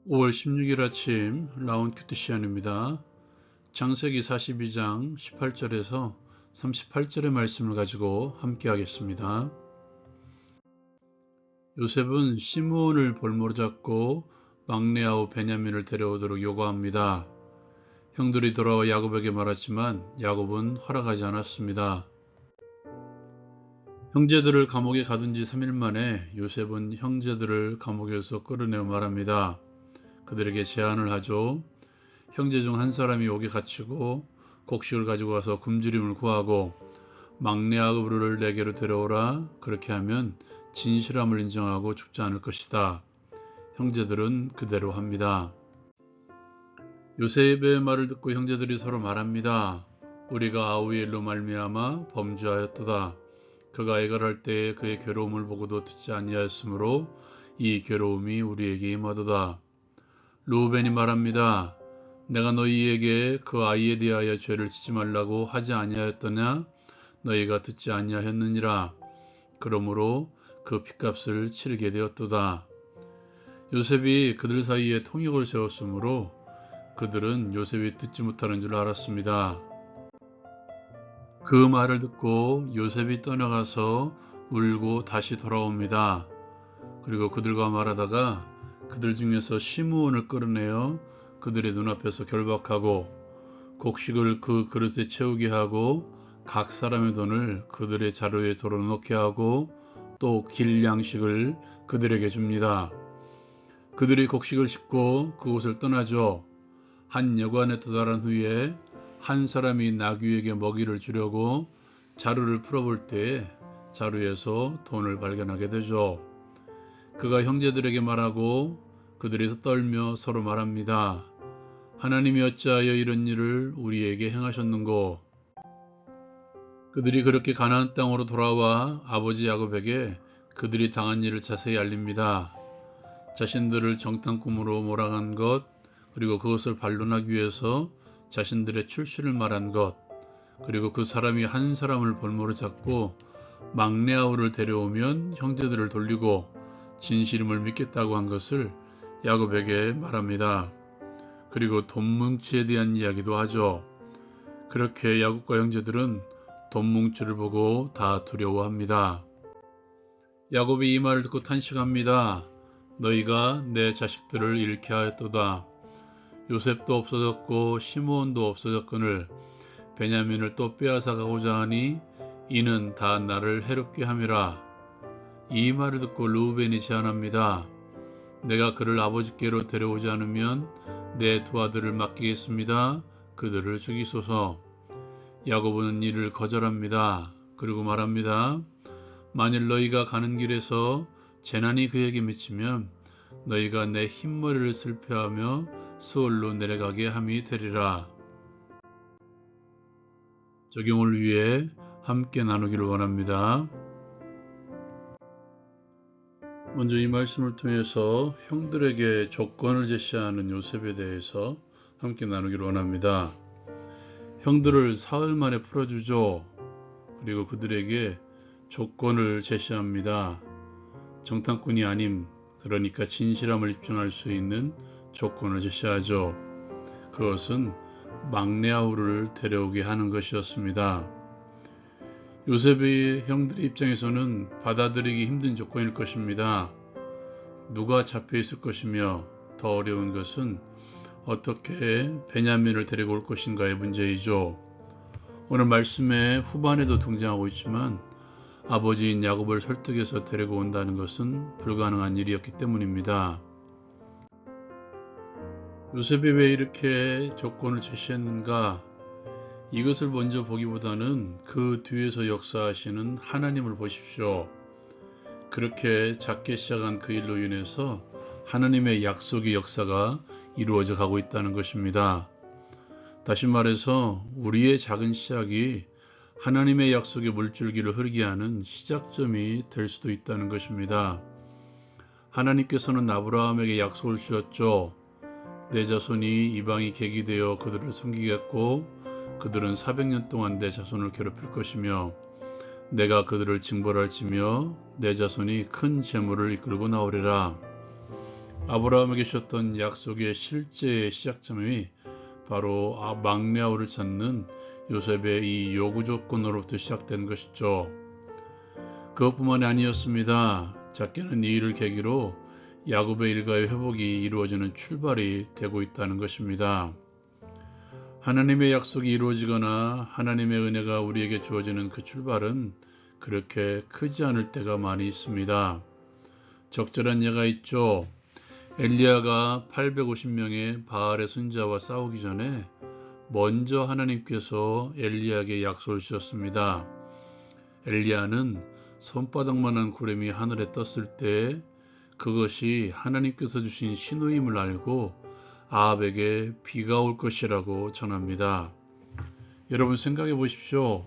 5월 16일 아침 라운큐트 시간입니다. 창세기 42장 18절에서 38절의 말씀을 가지고 함께 하겠습니다. 요셉은 시므온을 볼모로 잡고 막내 아우 베냐민을 데려오도록 요구합니다. 형들이 돌아와 야곱에게 말했지만 야곱은 허락하지 않았습니다. 형제들을 감옥에 가둔 지 3일 만에 요셉은 형제들을 감옥에서 끌어내어 말합니다. 그들에게 제안을 하죠. 형제 중 한 사람이 옥에 갇히고 곡식을 가지고 와서 굶주림을 구하고 막내 아우를 내게로 데려오라. 그렇게 하면 진실함을 인정하고 죽지 않을 것이다. 형제들은 그대로 합니다. 요셉의 말을 듣고 형제들이 서로 말합니다. 우리가 아우의 일로 말미암아 범죄하였도다. 그가 애걸할 때에 그의 괴로움을 보고도 듣지 아니하였으므로 이 괴로움이 우리에게 임하도다. 르우벤이 말합니다. 내가 너희에게 그 아이에 대하여 죄를 짓지 말라고 하지 아니하였더냐? 너희가 듣지 아니하였느니라. 그러므로 그 핏값을 치르게 되었도다. 요셉이 그들 사이에 통역을 세웠으므로 그들은 요셉이 듣지 못하는 줄 알았습니다. 그 말을 듣고 요셉이 떠나가서 울고 다시 돌아옵니다. 그리고 그들과 말하다가 그들 중에서 시므온을 끌어내어 그들의 눈앞에서 결박하고 곡식을 그 그릇에 채우게 하고 각 사람의 돈을 그들의 자루에 덜어놓게 하고 또 길 양식을 그들에게 줍니다. 그들이 곡식을 싣고 그곳을 떠나죠. 한 여관에 도달한 후에 한 사람이 나귀에게 먹이를 주려고 자루를 풀어볼 때에 자루에서 돈을 발견하게 되죠. 그가 형제들에게 말하고 그들이 떨며 서로 말합니다. 하나님이 어찌하여 이런 일을 우리에게 행하셨는고. 그들이 그렇게 가나안 땅으로 돌아와 아버지 야곱에게 그들이 당한 일을 자세히 알립니다. 자신들을 정탐꾼으로 몰아간 것, 그리고 그것을 반론하기 위해서 자신들의 출신을 말한 것, 그리고 그 사람이 한 사람을 볼모로 잡고 막내 아우를 데려오면 형제들을 돌리고 진실임을 믿겠다고 한 것을 야곱에게 말합니다. 그리고 돈 뭉치에 대한 이야기도 하죠. 그렇게 야곱과 형제들은 돈 뭉치를 보고 다 두려워합니다. 야곱이 이 말을 듣고 탄식합니다. 너희가 내 자식들을 잃게 하였도다. 요셉도 없어졌고 시므온도 없어졌거늘 베냐민을 또 빼앗아 가고자 하니 이는 다 나를 해롭게 함이라. 이 말을 듣고 르우벤이 제안합니다. 내가 그를 아버지께로 데려오지 않으면 내 두 아들을 맡기겠습니다. 그들을 죽이소서. 야곱은 이를 거절합니다. 그리고 말합니다. 만일 너희가 가는 길에서 재난이 그에게 미치면 너희가 내 흰머리를 슬퍼하며 수월로 내려가게 함이 되리라. 적용을 위해 함께 나누기를 원합니다. 먼저 이 말씀을 통해서 형들에게 조건을 제시하는 요셉에 대해서 함께 나누기를 원합니다. 형들을 사흘 만에 풀어주죠. 그리고 그들에게 조건을 제시합니다. 정탐꾼이 아님, 그러니까 진실함을 입증할 수 있는 조건을 제시하죠. 그것은 막내 아우를 데려오게 하는 것이었습니다. 요셉의 형들의 입장에서는 받아들이기 힘든 조건일 것입니다. 누가 잡혀 있을 것이며 더 어려운 것은 어떻게 베냐민을 데리고 올 것인가의 문제이죠. 오늘 말씀의 후반에도 등장하고 있지만 아버지인 야곱을 설득해서 데리고 온다는 것은 불가능한 일이었기 때문입니다. 요셉이 왜 이렇게 조건을 제시했는가? 이것을 먼저 보기보다는 그 뒤에서 역사하시는 하나님을 보십시오. 그렇게 작게 시작한 그 일로 인해서 하나님의 약속의 역사가 이루어져 가고 있다는 것입니다. 다시 말해서 우리의 작은 시작이 하나님의 약속의 물줄기를 흐르게 하는 시작점이 될 수도 있다는 것입니다. 하나님께서는 아브라함에게 약속을 주셨죠. 내 자손이 이방이 객이 되어 그들을 섬기겠고 그들은 400년 동안 내 자손을 괴롭힐 것이며 내가 그들을 징벌할지며 내 자손이 큰 재물을 이끌고 나오리라. 아브라함에게 주셨던 약속의 실제 시작점이 바로 막내 아우를 찾는 요셉의 이 요구 조건으로부터 시작된 것이죠. 그것뿐만이 아니었습니다. 작게는 이 일을 계기로 야곱의 일가의 회복이 이루어지는 출발이 되고 있다는 것입니다. 하나님의 약속이 이루어지거나 하나님의 은혜가 우리에게 주어지는 그 출발은 그렇게 크지 않을 때가 많이 있습니다. 적절한 예가 있죠. 엘리야가 850명의 바알의 선지자와 싸우기 전에 먼저 하나님께서 엘리야에게 약속을 주셨습니다. 엘리야는 손바닥만한 구름이 하늘에 떴을 때 그것이 하나님께서 주신 신호임을 알고 아합에게 비가 올 것이라고 전합니다. 여러분 생각해 보십시오.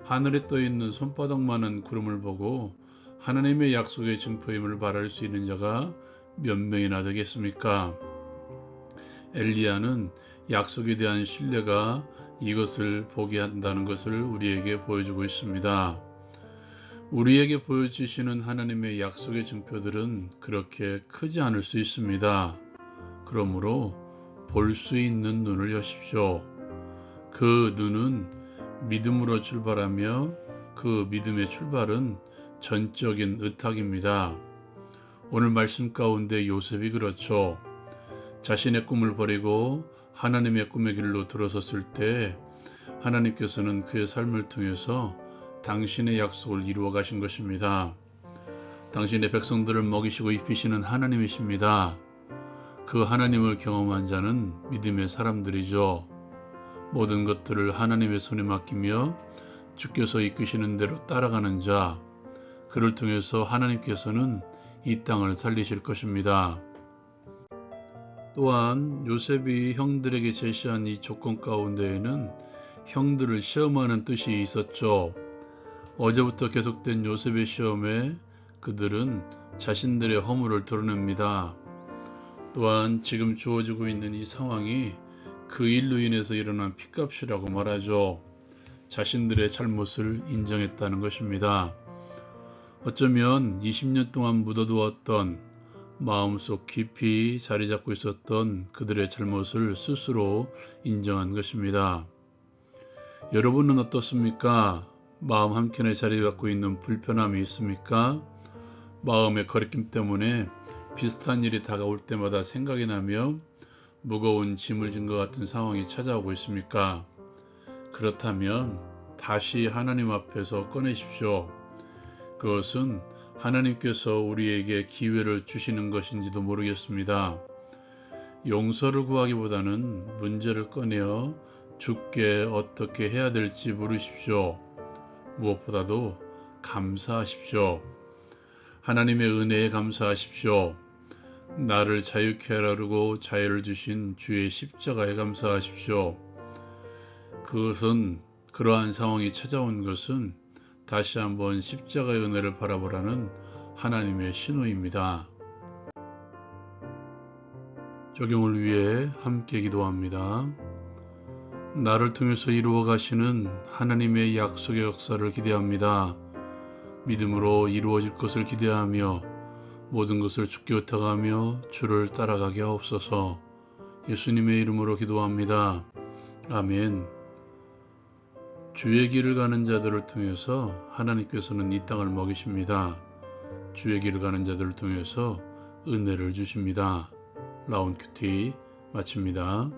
하늘에 떠 있는 손바닥만한 구름을 보고 하나님의 약속의 증거임을 말할 수 있는 자가 몇 명이나 되겠습니까? 엘리야는 약속에 대한 신뢰가 이것을 보게 한다는 것을 우리에게 보여주고 있습니다. 우리에게 보여주시는 하나님의 약속의 증표들은 그렇게 크지 않을 수 있습니다. 그러므로 볼 수 있는 눈을 여십시오. 그 눈은 믿음으로 출발하며 그 믿음의 출발은 전적인 의탁입니다. 오늘 말씀 가운데 요셉이 그렇죠. 자신의 꿈을 버리고 하나님의 꿈의 길로 들어섰을 때 하나님께서는 그의 삶을 통해서 당신의 약속을 이루어 가신 것입니다. 당신의 백성들을 먹이시고 입히시는 하나님이십니다. 그 하나님을 경험한 자는 믿음의 사람들이죠. 모든 것들을 하나님의 손에 맡기며 주께서 이끄시는 대로 따라가는 자, 그를 통해서 하나님께서는 이 땅을 살리실 것입니다. 또한 요셉이 형들에게 제시한 이 조건 가운데에는 형들을 시험하는 뜻이 있었죠. 어제부터 계속된 요셉의 시험에 그들은 자신들의 허물을 드러냅니다. 또한 지금 주어지고 있는 이 상황이 그 일로 인해서 일어난 핏값이라고 말하죠. 자신들의 잘못을 인정했다는 것입니다. 어쩌면 20년 동안 묻어두었던 마음속 깊이 자리 잡고 있었던 그들의 잘못을 스스로 인정한 것입니다. 여러분은 어떻습니까? 마음 한켠에 자리 잡고 있는 불편함이 있습니까? 마음의 거리낌 때문에 비슷한 일이 다가올 때마다 생각이 나며 무거운 짐을 진 것 같은 상황이 찾아오고 있습니까? 그렇다면 다시 하나님 앞에서 꺼내십시오. 그것은 하나님께서 우리에게 기회를 주시는 것인지도 모르겠습니다. 용서를 구하기보다는 문제를 꺼내어 주께 어떻게 해야 될지 물으십시오. 무엇보다도 감사하십시오. 하나님의 은혜에 감사하십시오. 나를 자유케 하려고 자유를 주신 주의 십자가에 감사하십시오. 그것은 그러한 상황이 찾아온 것은 다시 한번 십자가의 은혜를 바라보라는 하나님의 신호입니다. 적용을 위해 함께 기도합니다. 나를 통해서 이루어 가시는 하나님의 약속의 역사를 기대합니다. 믿음으로 이루어질 것을 기대하며 모든 것을 주께 의탁하며 주를 따라가게 하옵소서. 예수님의 이름으로 기도합니다. 아멘. 주의 길을 가는 자들을 통해서 하나님께서는 이 땅을 먹이십니다. 주의 길을 가는 자들을 통해서 은혜를 주십니다. 라운큐티 마칩니다.